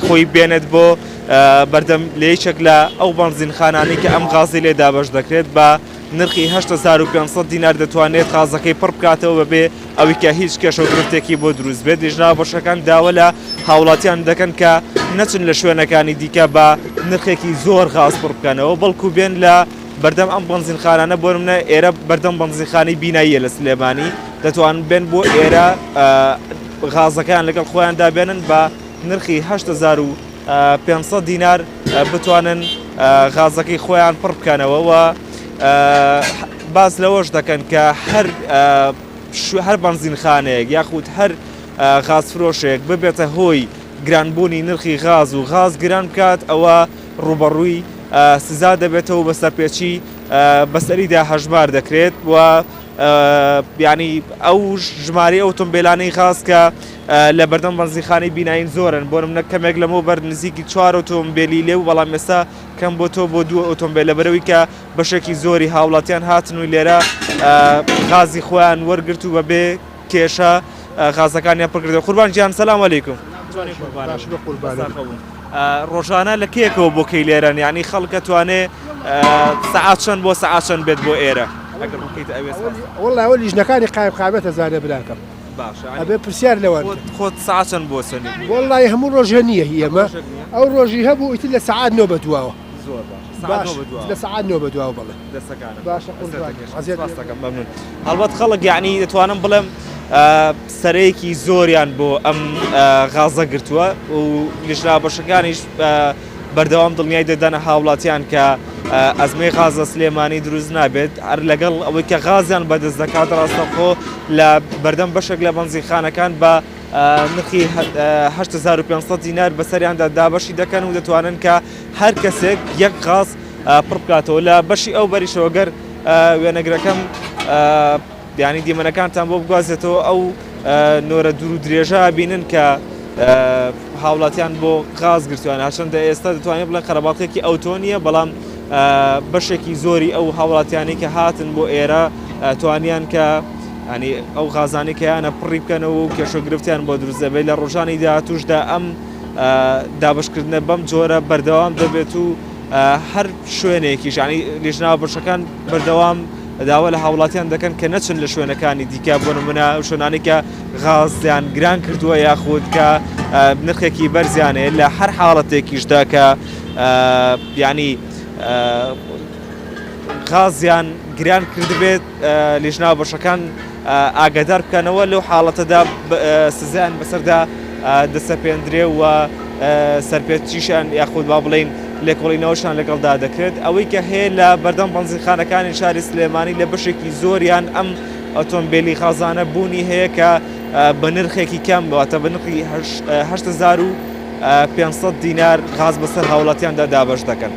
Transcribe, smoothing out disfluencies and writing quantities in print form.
خۆی بێنێت بۆ بەردەم لێیچێک لە ئەو بەنزینخانانی کە ئەم غازی لێ دابەش دەکرێت بە نرخی 8500 دینار دەتوانێت غازەکەی پڕ بکاتەوە بەبێ ئەوی کە هیچ کێشە و گرفتێکی بۆ دروست بێت. لێژنا بەشەکان داوە لە هاوڵاتیان دەکەن کە نەچن لە شوێنەکانی دیکە بە نرخێکی زۆر غاز پڕ بکەنەوە بەڵکو بێن لە بەردەم ئەم بەنزینخانانە بۆ نمونە ئێرە بەردەم بەنزینخانەی بیناییە لە سلێمانی دەتوان بێن بۆ ئێرە غازەکان لەگەڵ خۆیاندا بێنن بە نرخی 8500 دینار بتوانن غازەکەی خۆیان پڕ بکەنەوە و باز لەوەش دەکەن کە هەر بەنزینخانەیەک یاخود هەر غازفرۆشێک ببێتە هۆی گرانبوونی نرخی غاز و غاز گران بکات ئەوە ڕوبەڕووی سزا دەبێتەوە بە سەرپێچی بەسەریدا هەژمار دەکرێت و ینی ئەو ژماری ئۆتۆمبیلانەی غاز کە لە بەردەم بەنزینخانەی بیناین زۆرن بۆ نمونە کەمێک لەمەوە بەر نزیکی 4 ئۆتۆمبیلی لێو بەڵام ئێستا کەم بۆ تۆ بۆ 2 ئۆتۆمبیل لەبەرەوەی کە بەشێکی زۆری هاوڵاتیان هاتن و لێرە غازی خۆیان وەرگرت و بەبێ کێشە غازەکانیان پڕکردەوە. قوربان گیان سەلام عەلەیکوم. ڕۆژانە لە کێکەوە بۆ کەی لێرەن یعنی خەڵک دەتوانێت سەعات چەند بۆ سەعات چەند بێت بۆ ئێرە ئەگەر بکەیت ئەوێ وەڵڵا ئەوە لیژنەکانی قایبێتە زانێ براکەم ئەبێ پرسیار لەوان خۆت سەعات چەند بۆ سەنی وەڵڵای هەموو ڕۆژە نییە ئێمە ئەو ڕۆژی هەبوو ئیتر لە سەعات 9 بەدواوە لە سەعات 9 بەدواوە بڵێ باشە مەمنون. هەڵبەت خەڵک یعنی دەتوانم بڵێم سەرەیەکی زۆریان بۆ ئەم غازە گرتووە و لیژنا بەشەکانیش بەردەوام دڵنیای دەدەنە هاوڵاتیان کە ئەزمەی غازە سلێمانی دروست نابێت هەر لەگەڵ ئەوەی کە غازیان بەدەست دەکات ڕاستەخۆ لە بەردەم بەشێک لە بەنزینخانەکان بە نرخی 8500 دینار بەسەریاندا دابەشی دەکەن و دەتوانن کە هەر کەسێک یەک غاز پڕ بکاتەوە لە بەشی ئەو بەریشەوەگەر وێنەگرەکەم ینی دیمەنەکانتان بۆ بگوازێتەوە ئەو نۆرە دوور و درێژە بینن کە هاوڵاتیان بۆ غاز گرتووان هەرچەندە ئێستا دەتوانێت بڵێن خەرەباڵتێکی ئەوتۆ نیە بەڵام بەشێکی زۆری ئەو هاوڵاتیانی کە هاتن بۆ ئێرە توانیان کە ینی ئەو غازانی کەیانە پڕی بکەنەوە و کێشە گرفتیان بۆ دروست دەبێت لە ڕۆژانی داهاتووشدا ئەم دابشکردنە بەم جۆرە بەردەوام دەبێت و هەر شوێنێکیش ینی لیژنا بەشەکان بەردەوام داوا لە هاوڵاتیان دەکەن کە نەچن لە شوێنەکانی دیکە بۆ نمونە شوێنانی کە غازیان گران کردووە یاخود کە نرخێکی بەرزیانەیە لە هەر حاڵەتێکیشدا کە ینی غازیان گران کردبێت لیژنا بەشەکان ئاگادار بکەنەوە لەو حاڵەتەدا سزایان بەسەردا دەسەپێندرێ و سەرپێچیشان یاخود با بڵین لێکۆڵینەوەشان لەگەڵدا دەکرێت ئەوەی کە هەیە لە بەردەم بەنزینخانەکانی شاری سلێمانی لە بەشێکی زۆریان ئەم ئۆتۆمبیلی غازانە بوونی هەیە کە بە نرخێکی کەم واتە بە نرخی 8500 دینار غاز بەسەر هاوڵاتیاندا دابەش دەکەن.